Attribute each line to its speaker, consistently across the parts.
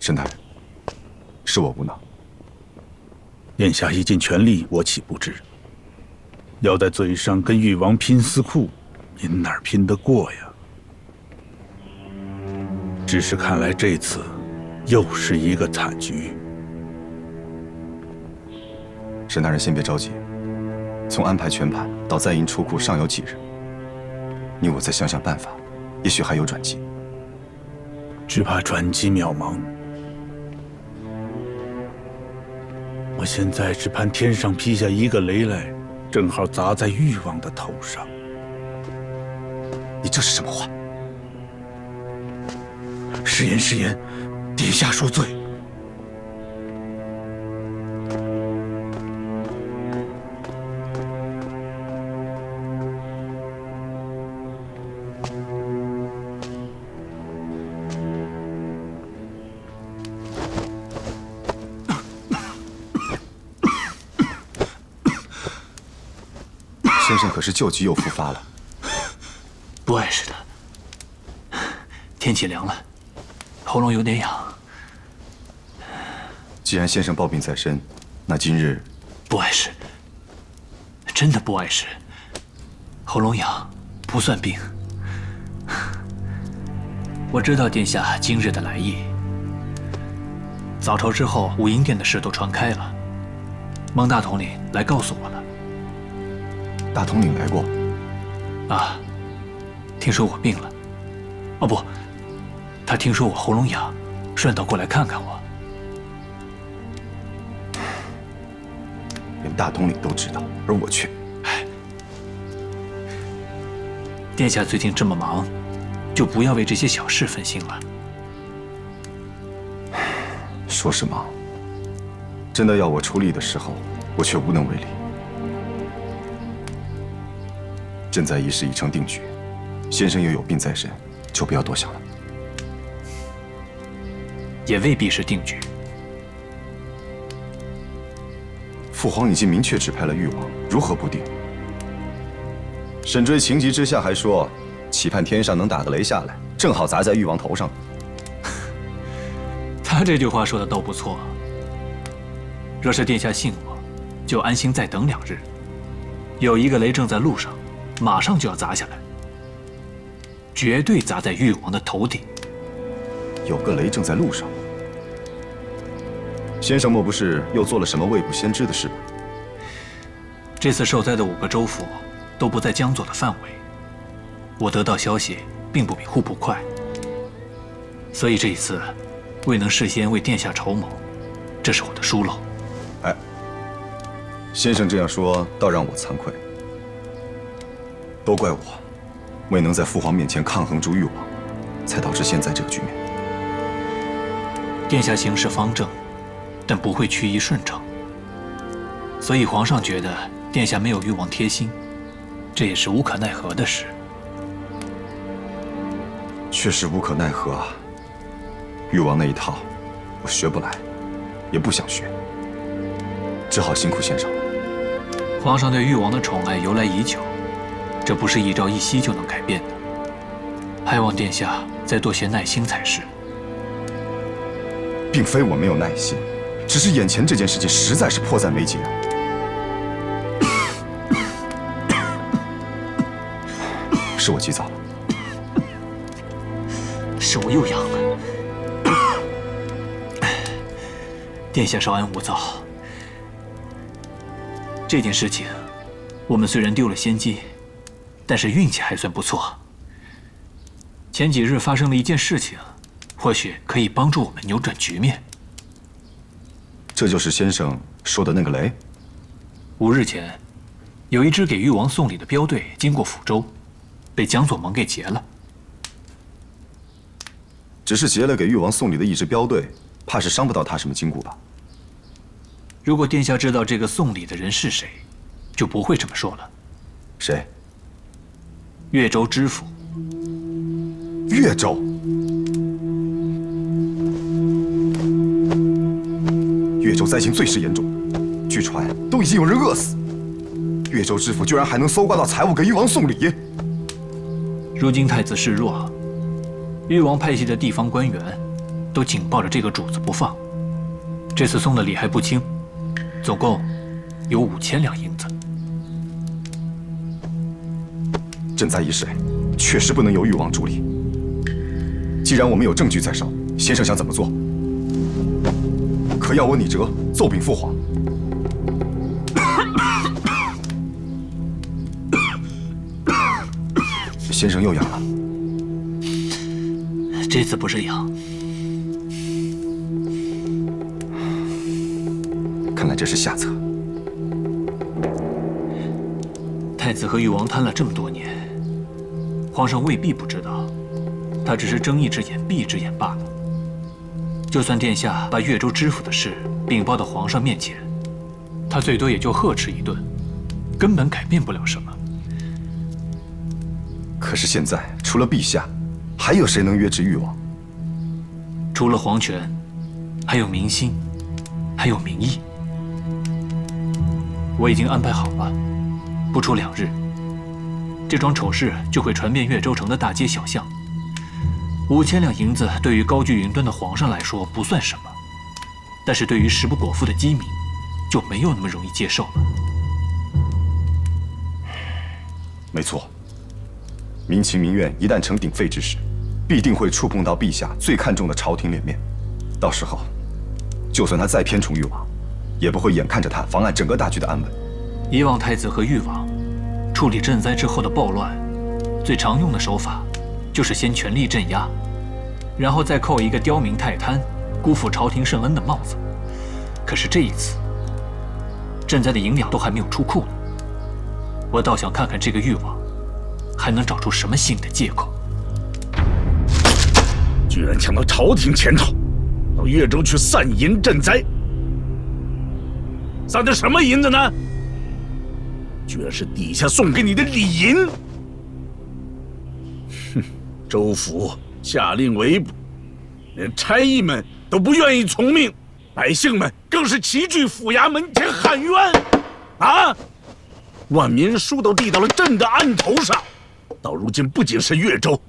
Speaker 1: 沈大人，是我无能。
Speaker 2: 眼下已尽全力，我岂不知？要在嘴上跟誉王拼司库，您哪儿拼得过呀？只是看来这次又是一个惨局。
Speaker 1: 沈大人先别着急，从安排全盘到在营出库尚有几日，你我再想想办法，也许还有转机。
Speaker 2: 只怕转机渺茫。我现在只盼天上劈下一个雷来，正好砸在誉王的头上。
Speaker 1: 你这是什么话？
Speaker 2: 失言失言，殿下恕罪。
Speaker 1: 先生可是旧疾又复发了？
Speaker 3: 不碍事的。天气凉了，喉咙有点痒。
Speaker 1: 既然先生抱病在身，那今日
Speaker 3: 不碍事，真的不碍事。喉咙痒不算病。我知道殿下今日的来意。早朝之后，武英殿的事都传开了，蒙大统领来告诉我了。
Speaker 1: 大统领来过？
Speaker 3: 啊，听说我病了。哦不，他听说我喉咙痒，顺道过来看看我。
Speaker 1: 连大统领都知道，而我却……
Speaker 3: 殿下最近这么忙，就不要为这些小事分心了。
Speaker 1: 说是忙，真的要我出力的时候，我却无能为力。朕在一事已成定局，先生又有病在身，就不要多想了。
Speaker 3: 也未必是定局。
Speaker 1: 父皇已经明确指派了誉王，如何不定？沈追情急之下还说，期盼天上能打个雷下来，正好砸在誉王头上。
Speaker 3: 他这句话说的倒不错。若是殿下信我，就安心再等2日。有一个雷正在路上，马上就要砸下来，绝对砸在誉王的头顶。
Speaker 1: 有个雷正在路上，先生莫不是又做了什么未卜先知的事吧？
Speaker 3: 这次受灾的5个州府都不在江左的范围，我得到消息并不比户部快，所以这一次未能事先为殿下筹谋，这是我的疏漏。
Speaker 1: 哎，先生这样说，倒让我惭愧。都怪我，未能在父皇面前抗衡住誉王，才导致现在这个局面。
Speaker 3: 殿下行事方正，但不会趋于顺承，所以皇上觉得殿下没有誉王贴心，这也是无可奈何的事。
Speaker 1: 确实无可奈何啊。誉王那一套，我学不来，也不想学，只好辛苦先生了。
Speaker 3: 皇上对誉王的宠爱由来已久。这不是一朝一夕就能改变的，还望殿下再多些耐心才是。
Speaker 1: 并非我没有耐心，只是眼前这件事情实在是迫在眉睫啊。是我急躁了，
Speaker 3: 是我又痒了。殿下稍安勿躁。这件事情，我们虽然丢了先机，但是运气还算不错。前几日发生了一件事情，或许可以帮助我们扭转局面。
Speaker 1: 这就是先生说的那个雷
Speaker 3: 5日前，有一支给誉王送礼的镖队经过抚州，被江左盟给劫了。
Speaker 1: 只是劫了给誉王送礼的一支镖队，怕是伤不到他什么筋骨吧？
Speaker 3: 如果殿下知道这个送礼的人是谁，就不会这么说了。
Speaker 1: 谁？
Speaker 3: 越州知府。
Speaker 1: 越州？越州灾情最是严重，据传都已经有人饿死。越州知府居然还能搜刮到财物给誉王送礼。
Speaker 3: 如今太子示弱，誉王派系的地方官员都紧抱着这个主子不放。这次送的礼还不轻，总共有5000两银子。
Speaker 1: 赈灾一事，确实不能由誉王主理。既然我们有证据在手，先生想怎么做？可要我拟折奏禀父皇？先生又痒了。
Speaker 3: 这次不是痒，
Speaker 1: 看来这是下策。
Speaker 3: 太子和誉王贪了这么多年，皇上未必不知道，他只是睁一只眼闭一只眼罢了。就算殿下把越州知府的事禀报到皇上面前，他最多也就呵斥一顿，根本改变不了什么。
Speaker 1: 可是现在除了陛下，还有谁能约制誉王？
Speaker 3: 除了皇权，还有民心，还有民意。我已经安排好了，不出2日，这桩丑事就会传遍越州城的大街小巷。5000两银子对于高居云端的皇上来说不算什么，但是对于食不果腹的饥民，就没有那么容易接受了。
Speaker 1: 没错，民情民怨一旦成鼎沸之时，必定会触碰到陛下最看重的朝廷脸面。到时候，就算他再偏宠誉王，也不会眼看着他妨碍整个大局的安稳。
Speaker 3: 以往太子和誉王处理赈灾之后的暴乱，最常用的手法就是先全力镇压，然后再扣一个刁民太贪、辜负朝廷圣恩的帽子。可是这一次，赈灾的银两都还没有出库呢，我倒想看看这个誉王还能找出什么新的借口。
Speaker 2: 居然抢到朝廷钱头，到越州去散银赈灾，散的什么银子呢？居然是底下送给你的礼银！哼，州府下令围捕，连差役们都不愿意从命，百姓们更是齐聚府衙门前喊冤。啊！万民书都递到了朕的案头上，到如今不仅是越州，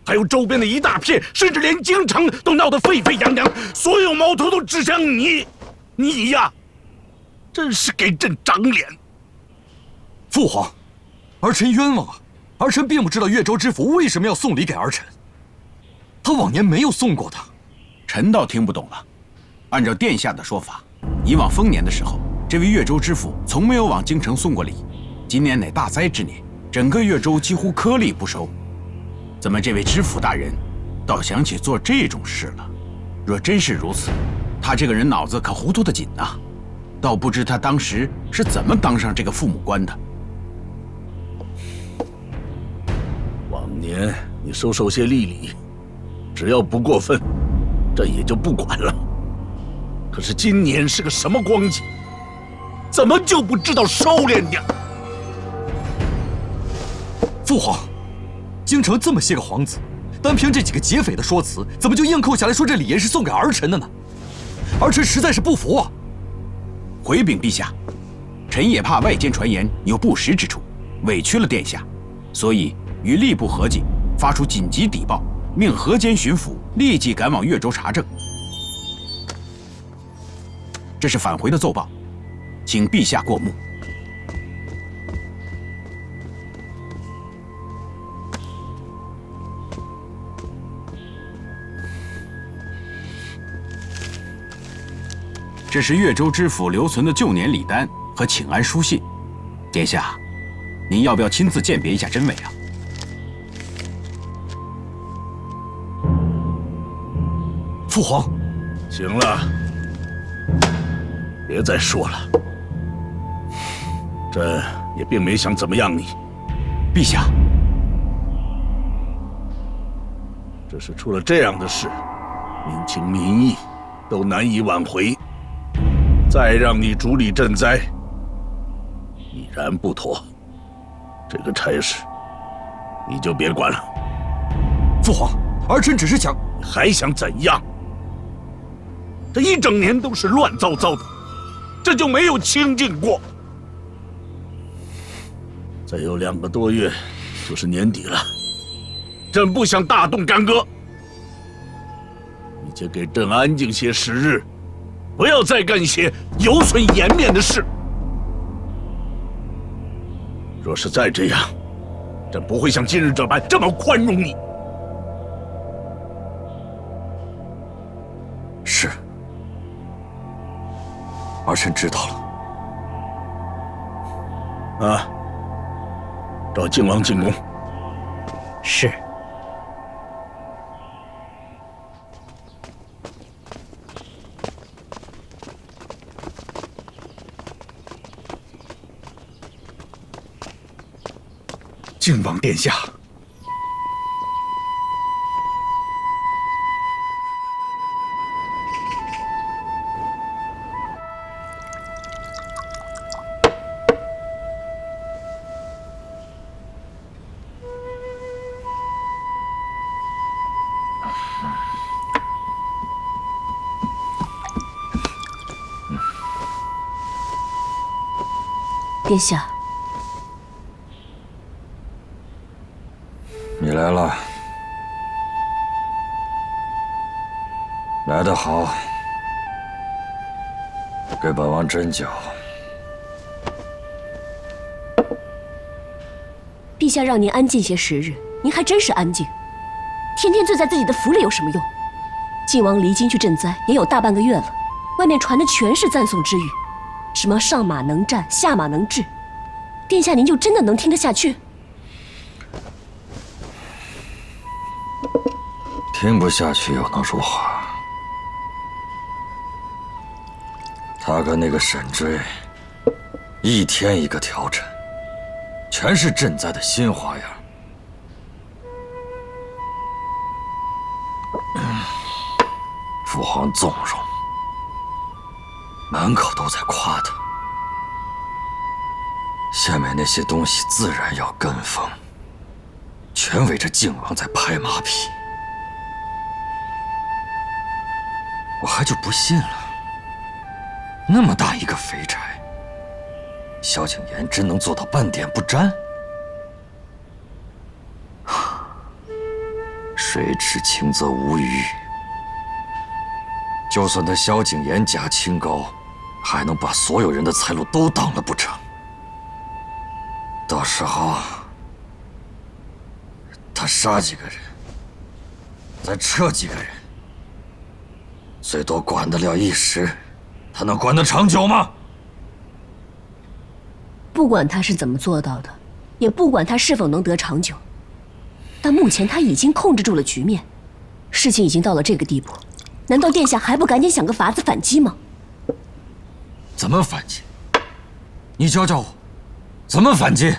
Speaker 2: 还有周边的一大片，甚至连京城都闹得沸沸扬扬，所有矛头都指向你。你呀，真是给朕长脸！
Speaker 4: 父皇，儿臣冤枉啊！儿臣并不知道越州知府为什么要送礼给儿臣，他往年没有送过的。
Speaker 5: 臣倒听不懂了。按照殿下的说法，以往丰年的时候，这位越州知府从没有往京城送过礼。今年乃大灾之年，整个越州几乎颗粒不收。怎么这位知府大人倒想起做这种事了？若真是如此，他这个人脑子可糊涂得紧啊！倒不知他当时是怎么当上这个父母官的。
Speaker 2: 往年你收些利礼，只要不过分，朕也就不管了。可是今年是个什么光景？怎么就不知道收敛点？
Speaker 4: 父皇，京城这么些个皇子，单凭这几个劫匪的说辞，怎么就硬扣下来说这礼银是送给儿臣的呢？儿臣实在是不服啊！
Speaker 5: 回禀陛下，臣也怕外间传言有不实之处，委屈了殿下，所以与吏部合计，发出紧急邸报，命河间巡抚立即赶往越州查证。这是返回的奏报，请陛下过目。这是越州知府留存的旧年礼单和请安书信，殿下，您要不要亲自鉴别一下真伪啊？
Speaker 4: 父皇，
Speaker 2: 行了，别再说了。朕也并没想怎么样你，
Speaker 5: 陛下，
Speaker 2: 只是出了这样的事，民情民意都难以挽回。再让你主理赈灾，已然不妥。这个差事，你就别管了。
Speaker 4: 父皇，儿臣只是想……
Speaker 2: 你还想怎样？这一整年都是乱糟糟的，这就没有清静过。再有2个多月，就是年底了。朕不想大动干戈。你且给朕安静些10日，不要再干些有损颜面的事。若是再这样，朕不会像今日这般这么宽容你。
Speaker 4: 是，儿臣知道了。
Speaker 2: 啊，召靖王进宫。
Speaker 6: 是。
Speaker 2: 靖王殿下，
Speaker 7: 殿下，
Speaker 4: 你来了，来得好，给本王针灸。
Speaker 7: 陛下让您安静些10日，您还真是安静。天天醉在自己的府里有什么用？靖王离京去赈灾也有大半个月了，外面传的全是赞颂之语，什么上马能战，下马能治。殿下，您就真的能听得下去？
Speaker 4: 听不下去又能如何？他跟那个沈追，一天一个调整，全是赈灾的新花样。父皇纵容，满口都在夸他。下面那些东西自然要跟风，全围着靖王在拍马屁。我还就不信了，那么大一个肥差，萧景琰真能做到半点不沾？水至清则无鱼，就算他萧景琰假清高，还能把所有人的财路都挡了不成？到时候他杀几个人，再撤几个人，最多管得了一时，他能管得长久吗？
Speaker 7: 不管他是怎么做到的，也不管他是否能得长久，但目前他已经控制住了局面，事情已经到了这个地步，难道殿下还不赶紧想个法子反击吗？
Speaker 4: 怎么反击？你教教我，怎么反击？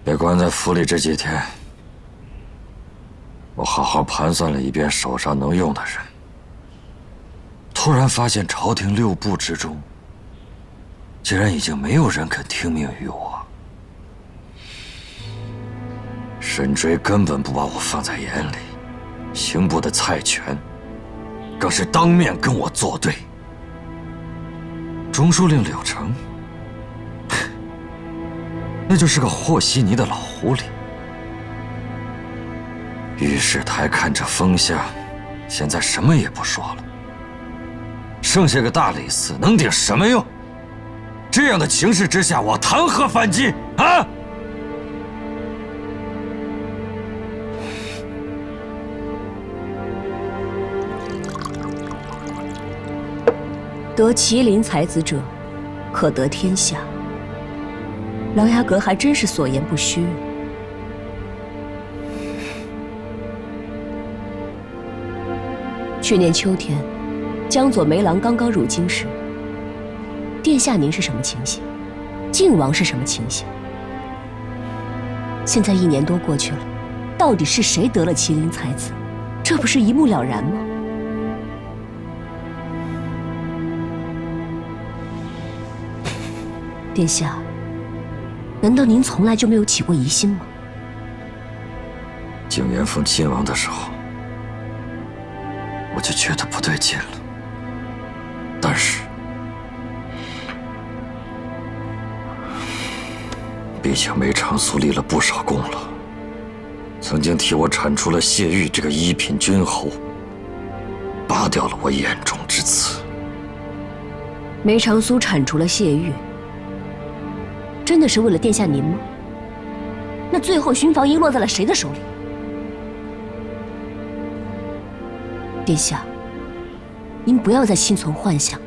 Speaker 4: 被关在府里这几天，我好好盘算了一遍手上能用的人，突然发现朝廷6部之中，竟然已经没有人肯听命于我。沈追根本不把我放在眼里，刑部的蔡全更是当面跟我作对。中书令柳成，那就是个和稀泥的老狐狸。御史台看着风向，现在什么也不说了，剩下个大理寺能顶什么用？这样的情势之下，我谈何反击啊？
Speaker 7: 得麒麟才子者，可得天下。琅琊阁还真是所言不虚。去年秋天，江左梅郎刚刚入京时，殿下您是什么情形？靖王是什么情形？现在1年多过去了，到底是谁得了麒麟才子？这不是一目了然吗？殿下，难道您从来就没有起过疑心吗？
Speaker 4: 景琰封亲王的时候，我就觉得不对劲了。但是，毕竟梅长苏立了不少功劳，曾经替我铲除了谢玉这个一品君侯，拔掉了我眼中之刺。
Speaker 7: 梅长苏铲除了谢玉，真的是为了殿下您吗？那最后巡防营落在了谁的手里？殿下，您不要再心存幻想了。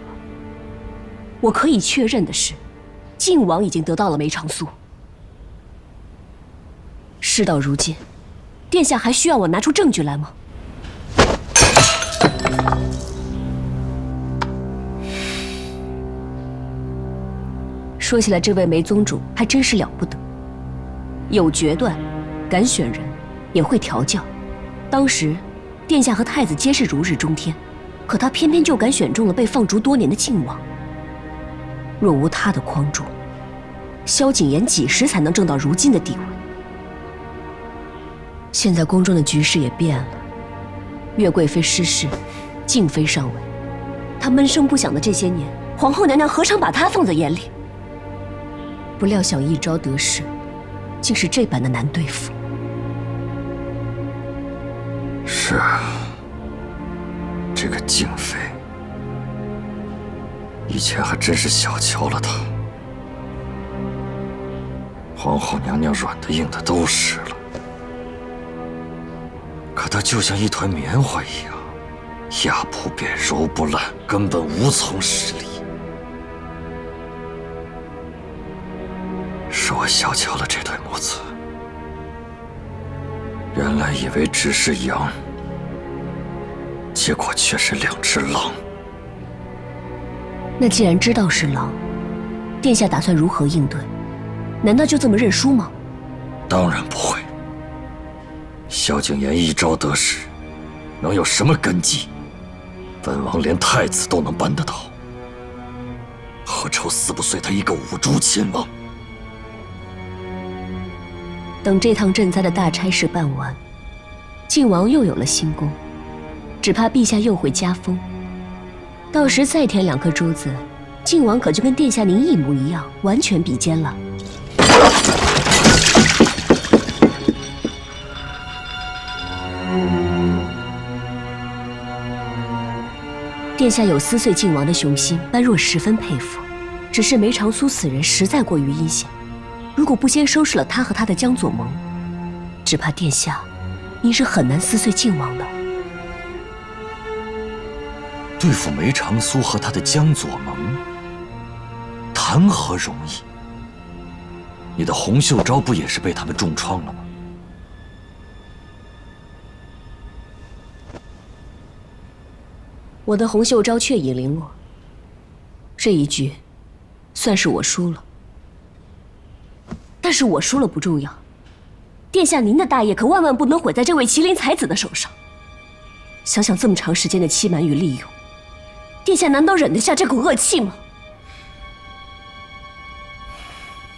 Speaker 7: 我可以确认的是，靖王已经得到了梅长苏。事到如今，殿下还需要我拿出证据来吗？说起来，这位梅宗主还真是了不得，有决断，敢选人，也会调教。当时，殿下和太子皆是如日中天，可他偏偏就敢选中了被放逐多年的靖王。若无他的匡助，萧景琰几时才能挣到如今的地位？现在宫中的局势也变了，岳贵妃失势，静妃上位，她闷声不响的这些年，皇后娘娘何尝把她放在眼里？不料想一朝得势，竟是这般的难对付。
Speaker 4: 是啊，这个静妃，以前还真是小瞧了她。皇后娘娘软的硬的都使了，可她就像一团棉花一样，压不扁，揉不烂，根本无从使力。是我小瞧了这对母子，原来以为只是羊，结果却是两只狼。
Speaker 7: 那既然知道是狼，殿下打算如何应对？难道就这么认输吗？
Speaker 4: 当然不会。萧景琰一朝得势，能有什么根基？本王连太子都能扳得倒，何愁死不遂他一个五竹亲王？
Speaker 7: 等这趟赈灾的大差事办完，靖王又有了新功，只怕陛下又会加封。到时再添2颗珠子，靖王可就跟殿下您一模一样，完全比肩了。殿下有撕碎靖王的雄心，般若十分佩服。只是梅长苏此人实在过于阴险，如果不先收拾了他和他的江左盟，只怕殿下您是很难撕碎靖王的。
Speaker 4: 对付梅长苏和他的江左盟，谈何容易？你的洪秀昭不也是被他们重创了吗？
Speaker 7: 我的洪秀昭却已零落，这一局算是我输了。但是我输了不重要，殿下您的大业可万万不能毁在这位麒麟才子的手上。想想这么长时间的欺瞒与利用，殿下难道忍得下这口恶气吗？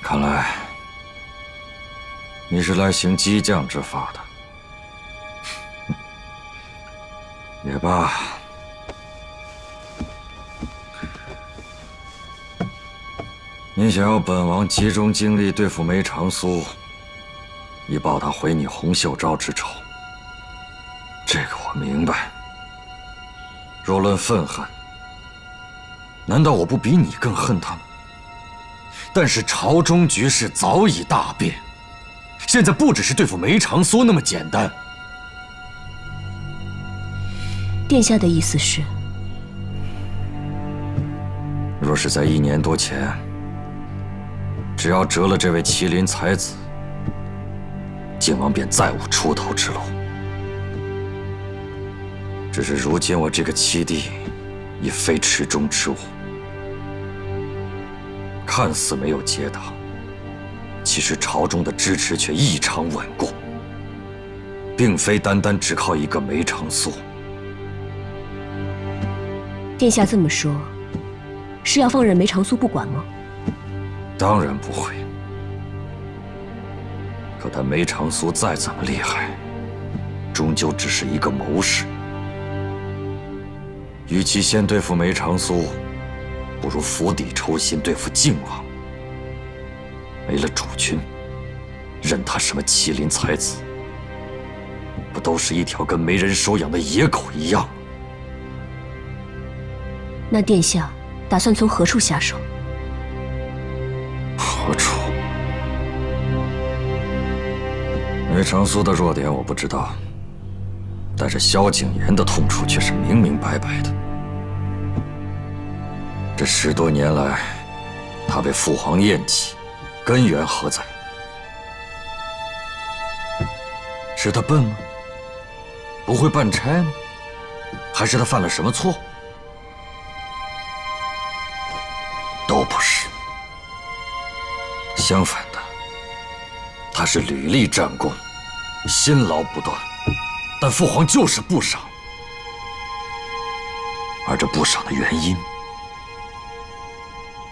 Speaker 4: 看来你是来行激将之法的。也罢，你想要本王集中精力对付梅长苏，以报他毁你洪秀昭之仇，这个我明白。若论愤恨，难道我不比你更恨他吗？但是朝中局势早已大变，现在不只是对付梅长苏那么简单。
Speaker 7: 殿下的意思是，
Speaker 4: 若是在1年多前，只要折了这位麒麟才子，靖王便再无出头之路。只是如今我这个七弟已非池中之物，看似没有结党，其实朝中的支持却异常稳固，并非单单只靠一个梅长苏。
Speaker 7: 殿下这么说，是要放任梅长苏不管吗？
Speaker 4: 当然不会。可他梅长苏再怎么厉害，终究只是一个谋士。与其先对付梅长苏，不如釜底抽薪对付靖王。没了主君，任他什么麒麟才子，不都是一条跟没人收养的野狗一样？
Speaker 7: 那殿下打算从何处下手？
Speaker 4: 何处？梅长苏的弱点我不知道，但是萧景琰的痛处却是明明白白的。这10多年来，他被父皇厌弃，根源何在？是他笨吗？不会办差吗？还是他犯了什么错？都不是。相反的，他是屡立战功，辛劳不断，但父皇就是不赏。而这不赏的原因，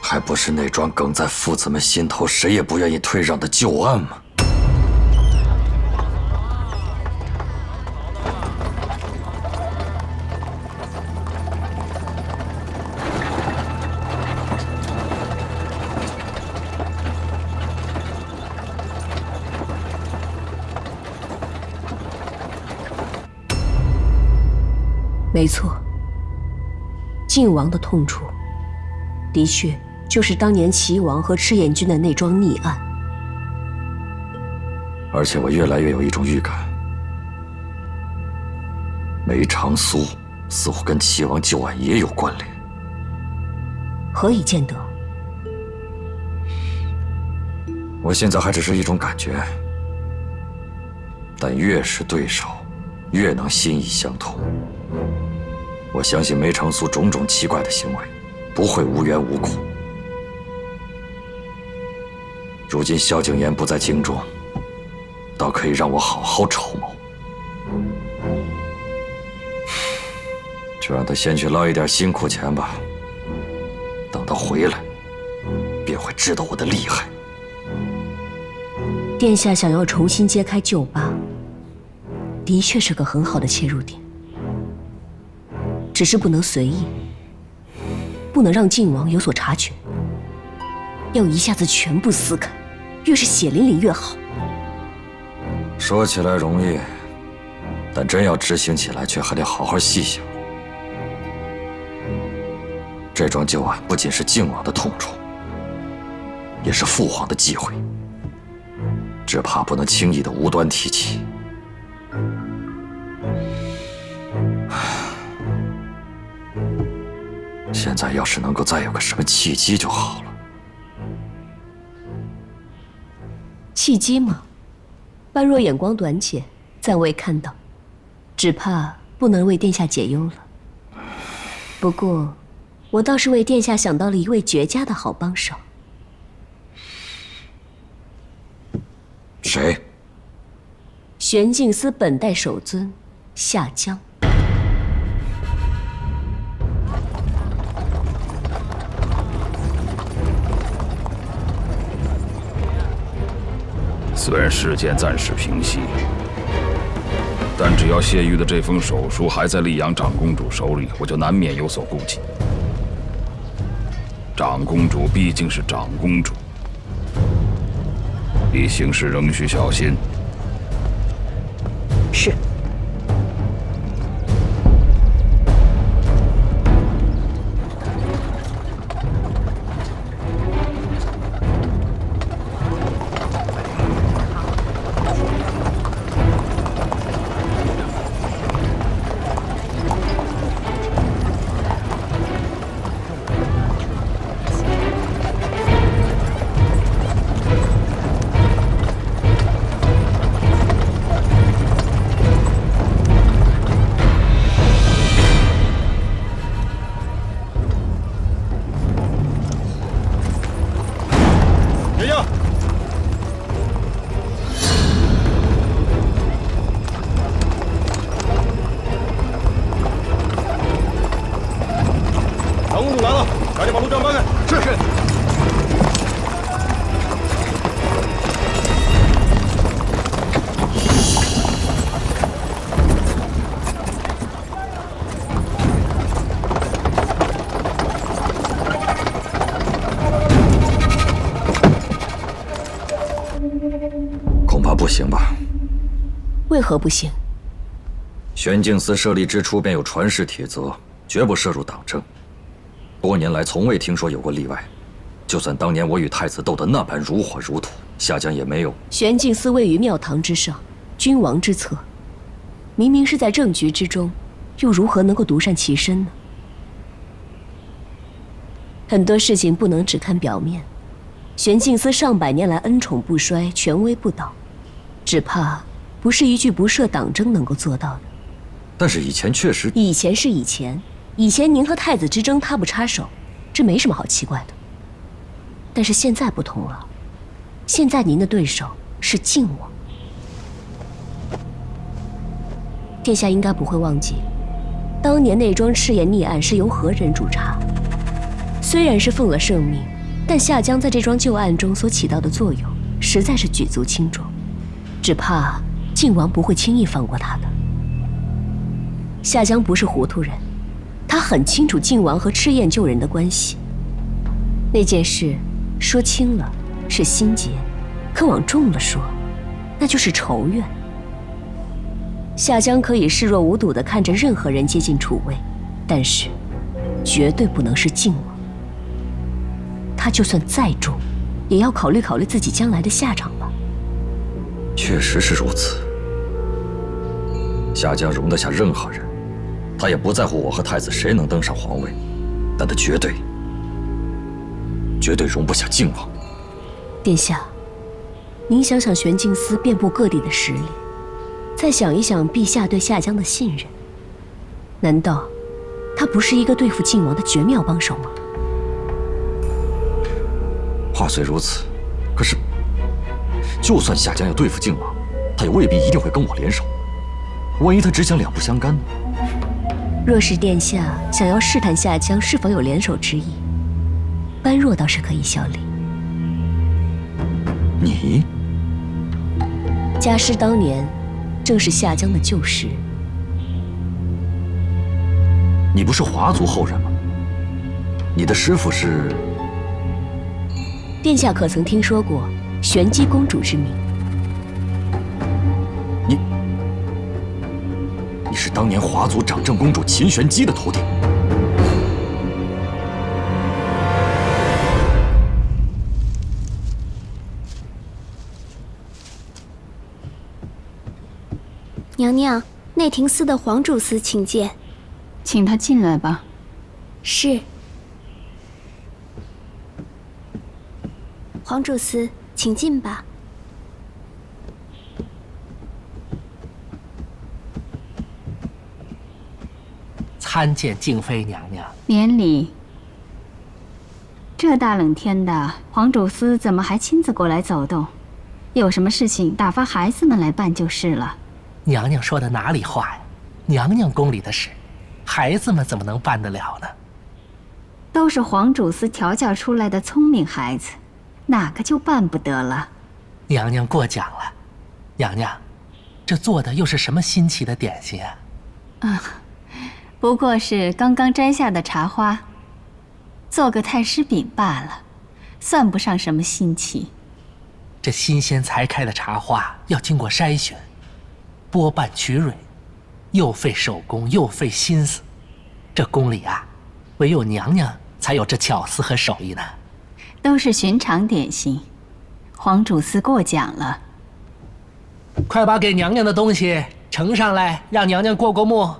Speaker 4: 还不是那桩梗在父子们心头谁也不愿意退让的旧案吗？
Speaker 7: 没错，靖王的痛处，的确就是当年齐王和赤焰军的那桩逆案。
Speaker 4: 而且我越来越有一种预感，梅长苏似乎跟齐王旧案也有关联。
Speaker 7: 何以见得？
Speaker 4: 我现在还只是一种感觉，但越是对手，越能心意相通。我相信梅长苏种种奇怪的行为，不会无缘无故。如今萧景琰不在京中，倒可以让我好好筹谋。就让他先去捞一点辛苦钱吧，等他回来，便会知道我的厉害。
Speaker 7: 殿下想要重新揭开旧疤，的确是个很好的切入点。只是不能随意，不能让靖王有所察觉，要一下子全部撕开，越是血淋淋越好。
Speaker 4: 说起来容易，但真要执行起来，却还得好好细想。这桩旧案不仅是靖王的痛处，也是父皇的忌讳，只怕不能轻易的无端提起。现在要是能够再有个什么契机就好了。
Speaker 7: 契机吗？般若眼光短浅，暂未看到，只怕不能为殿下解忧了。不过，我倒是为殿下想到了一位绝佳的好帮手。
Speaker 4: 谁？
Speaker 7: 玄镜司本代首尊夏江。
Speaker 6: 虽然事件暂时平息，但只要谢玉的这封手书还在溧阳长公主手里，我就难免有所顾忌。长公主毕竟是长公主，你行事仍需小心。
Speaker 7: 是。
Speaker 4: 恐怕不行吧？
Speaker 7: 为何不行？
Speaker 4: 玄镜司设立之初便有传世铁则，绝不涉入党政。多年来从未听说有过例外。就算当年我与太子斗得那般如火如荼，下江也没有。
Speaker 7: 玄镜司位于庙堂之上，君王之侧，明明是在政局之中，又如何能够独善其身呢？很多事情不能只看表面。玄镜司上百年来恩宠不衰，权威不倒，只怕不是一句不涉党争能够做到的。
Speaker 4: 但是以前确实……
Speaker 7: 以前是以前，以前您和太子之争他不插手，这没什么好奇怪的。但是现在不同了，现在您的对手是靖王。殿下应该不会忘记，当年那桩赤焰逆案是由何人主查？虽然是奉了圣命，但夏江在这桩旧案中所起到的作用，实在是举足轻重。只怕靖王不会轻易放过他的。夏江不是糊涂人，他很清楚靖王和赤焰救人的关系。那件事说轻了是心结，可往重了说，那就是仇怨。夏江可以视若无睹地看着任何人接近楚卫，但是绝对不能是靖王。他就算再重，也要考虑考虑自己将来的下场吧。
Speaker 4: 确实是如此。夏江容得下任何人，他也不在乎我和太子谁能登上皇位，但他绝对容不下靖王。
Speaker 7: 殿下，您想想玄镜司遍布各地的实力，再想一想陛下对夏江的信任，难道他不是一个对付靖王的绝妙帮手吗？
Speaker 4: 话虽如此，可是就算夏江要对付靖王，他也未必一定会跟我联手。万一他只想两不相干呢？
Speaker 7: 若是殿下想要试探夏江是否有联手之意，般若倒是可以效力。
Speaker 4: 你？
Speaker 7: 家师当年正是夏江的旧识。
Speaker 4: 你不是华族后人吗？你的师父是？
Speaker 7: 殿下可曾听说过玄姬公主之名？
Speaker 4: 你是当年华族掌政公主秦玄姬的徒弟？
Speaker 8: 娘娘，内廷司的皇主司请见。
Speaker 9: 请他进来吧。
Speaker 8: 是。皇主司，请进吧。
Speaker 10: 参见静妃娘娘。
Speaker 9: 免礼。这大冷天的，皇主司怎么还亲自过来走动？有什么事情打发孩子们来办就是了。
Speaker 10: 娘娘说的哪里话呀？娘娘宫里的事，孩子们怎么能办得了呢？
Speaker 9: 都是皇主司调教出来的聪明孩子，哪个就办不得了？
Speaker 10: 娘娘过奖了。娘娘，这做的又是什么新奇的点心啊？
Speaker 9: 不过是刚刚摘下的茶花，做个太师饼罢了，算不上什么新奇。
Speaker 10: 这新鲜才开的茶花要经过筛选，剥瓣取蕊，又费手工又费心思。这宫里啊，唯有娘娘才有这巧思和手艺呢。
Speaker 9: 都是寻常点心，皇主司过奖了。
Speaker 10: 快把给娘娘的东西呈上来，让娘娘过过目。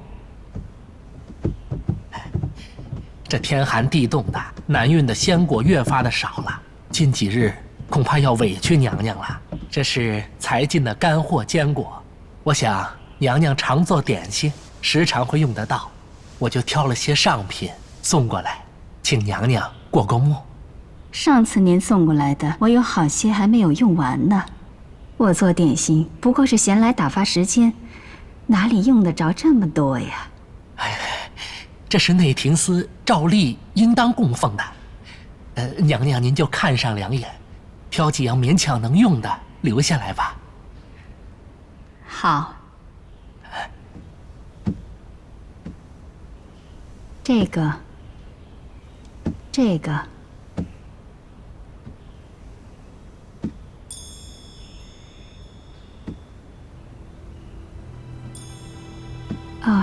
Speaker 10: 这天寒地冻的，南运的鲜果越发的少了，近几日恐怕要委屈娘娘了。这是才进的干货坚果，我想娘娘常做点心，时常会用得到，我就挑了些上品送过来，请娘娘过过目。
Speaker 9: 上次您送过来的，我有好些还没有用完呢。我做点心不过是闲来打发时间，哪里用得着这么多呀？
Speaker 10: 这是内廷司照例应当供奉的，娘娘您就看上两眼，挑几样勉强能用的留下来吧。
Speaker 9: 好。这个。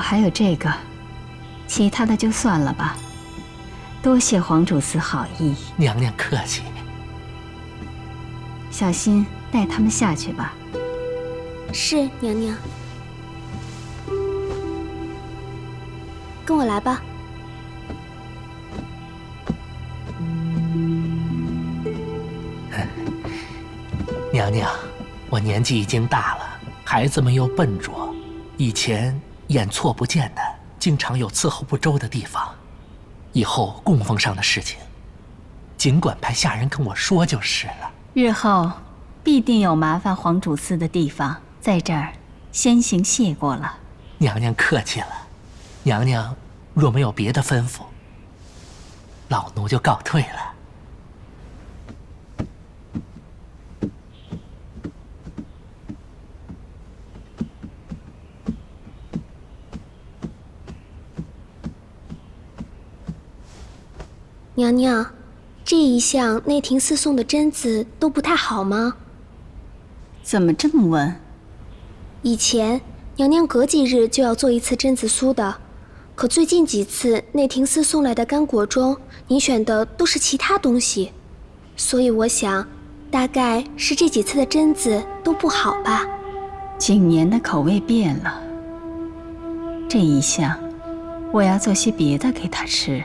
Speaker 9: 还有这个，其他的就算了吧。多谢皇主司好意。
Speaker 10: 娘娘客气。
Speaker 9: 小心带他们下去吧。
Speaker 8: 是娘娘。跟我来吧。
Speaker 10: 娘娘，我年纪已经大了，孩子们又笨拙，以前眼错不见的，经常有伺候不周的地方。以后供奉上的事情，尽管派下人跟我说就是了。
Speaker 9: 日后必定有麻烦皇主司的地方，在这儿先行谢过了。
Speaker 10: 娘娘客气了。娘娘若没有别的吩咐，老奴就告退了。
Speaker 8: 娘娘，这一向内廷司送的针子都不太好吗？
Speaker 9: 怎么这么问？
Speaker 8: 以前娘娘隔几日就要做一次针子酥的，可最近几次内廷司送来的干果中，您选的都是其他东西，所以我想，大概是这几次的针子都不好吧。
Speaker 9: 景年的口味变了，这一向我要做些别的给他吃。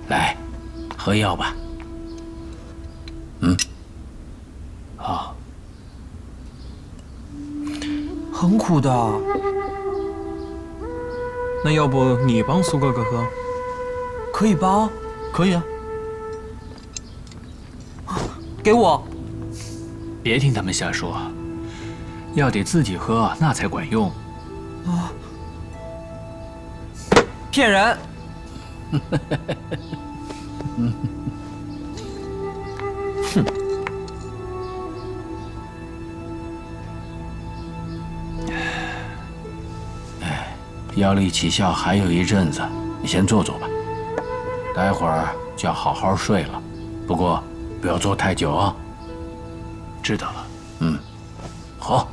Speaker 10: 来，喝药吧。好。
Speaker 11: 很苦的。那要不你帮苏哥哥喝？可以吧？
Speaker 3: 可以啊。
Speaker 11: 给我。
Speaker 3: 别听他们瞎说，药得自己喝，那才管用。
Speaker 11: 啊！骗人！
Speaker 3: 哼！
Speaker 10: 药力起效还有一阵子，你先坐坐吧。待会儿就要好好睡了，不过不要坐太久啊。
Speaker 3: 知道了。
Speaker 10: 好。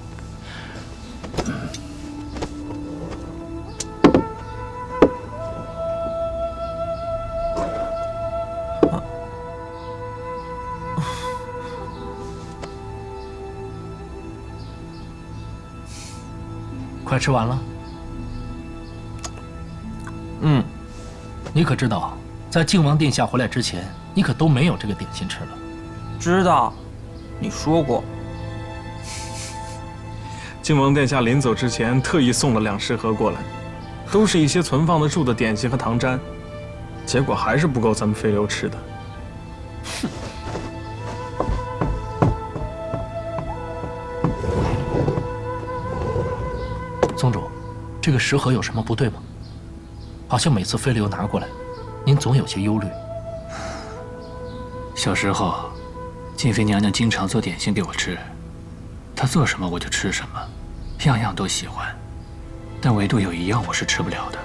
Speaker 10: 快吃完了。你可知道，在靖王殿下回来之前，你可都没有这个点心吃了。
Speaker 11: 知道，你说过。
Speaker 12: 靖王殿下临走之前特意送了2食盒过来，都是一些存放得住的点心和糖粘，结果还是不够咱们飞流吃的。
Speaker 10: 宗主，这个食盒有什么不对吗？好像每次飞流拿过来，您总有些忧虑。
Speaker 3: 小时候，静妃娘娘经常做点心给我吃，她做什么我就吃什么，样样都喜欢。但唯独有一样我是吃不了的，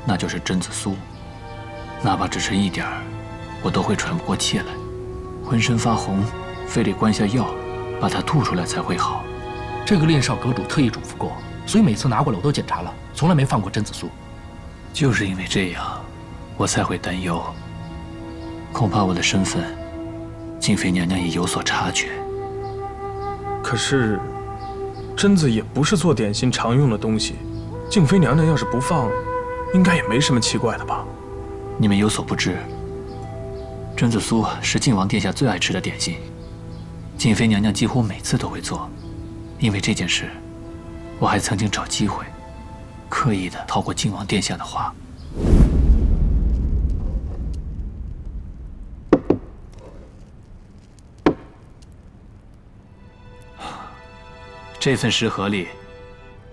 Speaker 3: 那就是榛子酥。哪怕只吃一点儿，我都会喘不过气来，浑身发红，非得灌下药，把它吐出来才会好。
Speaker 10: 这个练少阁主特意嘱咐过，所以每次拿过来我都检查了，从来没放过榛子酥。
Speaker 3: 就是因为这样，我才会担忧，恐怕我的身份，静妃娘娘也有所察觉。
Speaker 12: 可是，榛子也不是做点心常用的东西，静妃娘娘要是不放，应该也没什么奇怪的吧？
Speaker 3: 你们有所不知，榛子酥是靖王殿下最爱吃的点心，静妃娘娘几乎每次都会做。因为这件事，我还曾经找机会，刻意的套过靖王殿下的话。这份食盒里，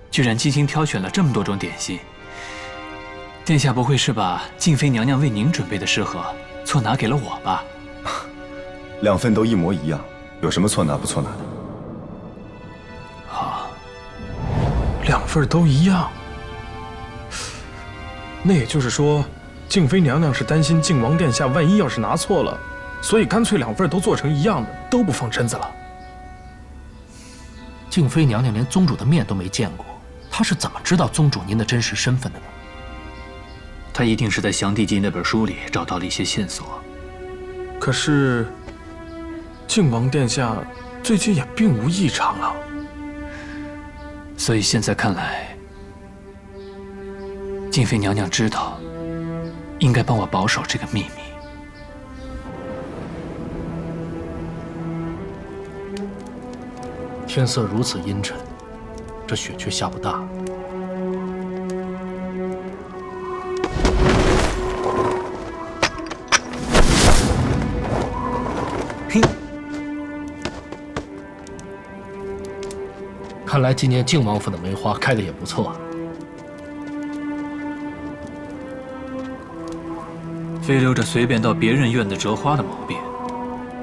Speaker 3: 居然精心挑选了这么多种点心。殿下不会是把静妃娘娘为您准备的食盒错拿给了我吧
Speaker 1: ？2份都一模一样，有什么错拿不错拿的？
Speaker 3: 好
Speaker 12: ，2份都一样。那也就是说，静妃娘娘是担心靖王殿下万一要是拿错了，所以干脆2份都做成一样的，都不放榛子了。
Speaker 10: 静妃娘娘连宗主的面都没见过，她是怎么知道宗主您的真实身份的呢？
Speaker 3: 她一定是在降帝纪那本书里找到了一些线索。
Speaker 12: 可是，靖王殿下最近也并无异常啊。
Speaker 3: 所以现在看来，静妃娘娘知道，应该帮我保守这个秘密。
Speaker 10: 天色如此阴沉，这雪却下不大。
Speaker 11: 嘿，
Speaker 10: 看来今年靖王府的梅花开得也不错啊。
Speaker 3: 非留着随便到别人院子折花的毛病，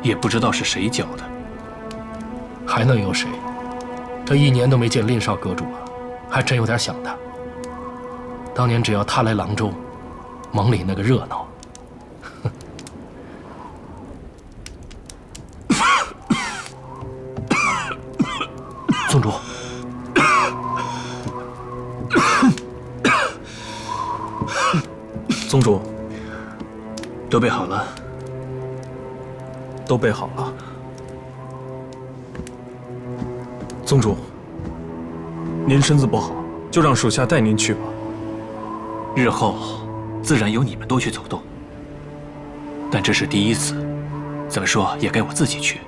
Speaker 3: 也不知道是谁教的。
Speaker 10: 还能有谁？这1年都没见令少阁主啊，还真有点想他。当年只要他来郎州，盟里那个热闹。宗主，
Speaker 12: 宗主，
Speaker 3: 都备好了。
Speaker 12: 都备好了。宗主，您身子不好，就让属下带您去吧。
Speaker 3: 日后自然由你们多去走动，但这是第一次，怎么说也该我自己去。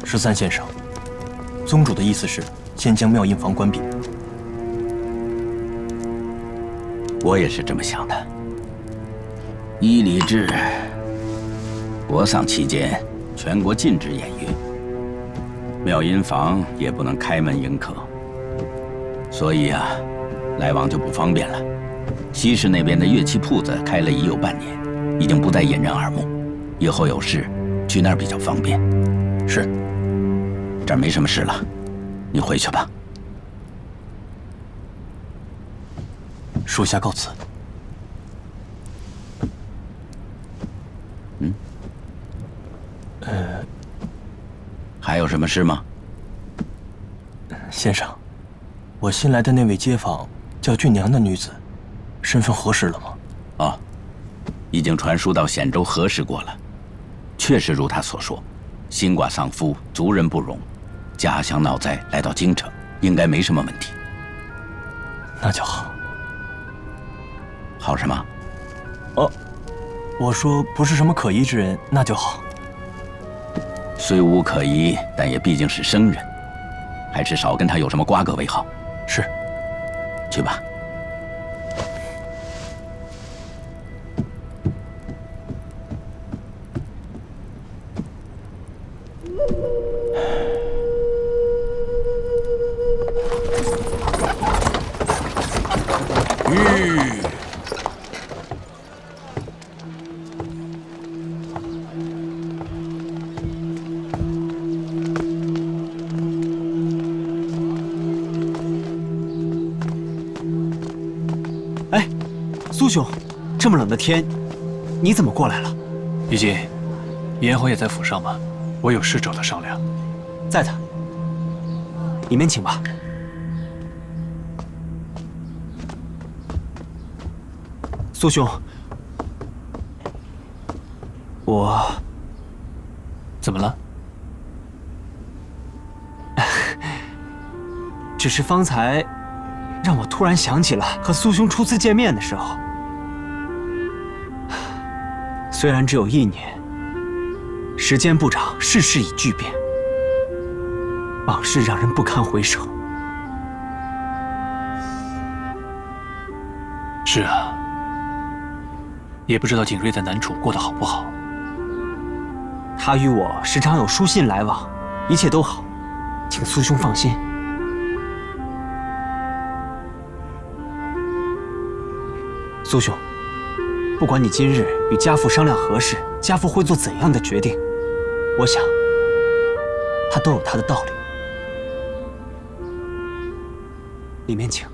Speaker 11: 13先生，宗主的意思是先将妙音房关闭。
Speaker 13: 我也是这么想的。依礼制，国丧期间全国禁止演乐，妙音房也不能开门迎客，所以啊，来往就不方便了。西市那边的乐器铺子开了已有半年，已经不再引人耳目，以后有事去那儿比较方便。是，这儿没什么事了，你回去吧。
Speaker 11: 属下告辞。
Speaker 13: 还有什么事吗？
Speaker 11: 先生，我新来的那位街坊叫俊娘的女子，身份核实了吗？
Speaker 13: 哦，已经传书到显州核实过了，确实如他所说，新寡丧夫，族人不容，家乡闹灾来到京城，应该没什么问题。
Speaker 11: 那就好。
Speaker 13: 好什么？
Speaker 11: 哦，我说不是什么可疑之人，那就好。
Speaker 13: 虽无可疑，但也毕竟是生人，还是少跟他有什么瓜葛为好。
Speaker 11: 是，
Speaker 13: 去吧。
Speaker 14: 苏兄，这么冷的天，你怎么过来了？
Speaker 3: 于禁，严侯也在府上吗？我有事找他商量。
Speaker 14: 在的，里面请吧。苏兄，我
Speaker 3: 怎么了？
Speaker 14: 只是方才让我突然想起了和苏兄初次见面的时候。虽然只有1年，时间不长，世事已巨变，往事让人不堪回首。
Speaker 3: 是啊，也不知道景睿在南楚过得好不好。
Speaker 14: 他与我时常有书信来往，一切都好，请苏兄放心。苏兄，不管你今日与家父商量何事，家父会做怎样的决定，我想他都有他的道理。里面请。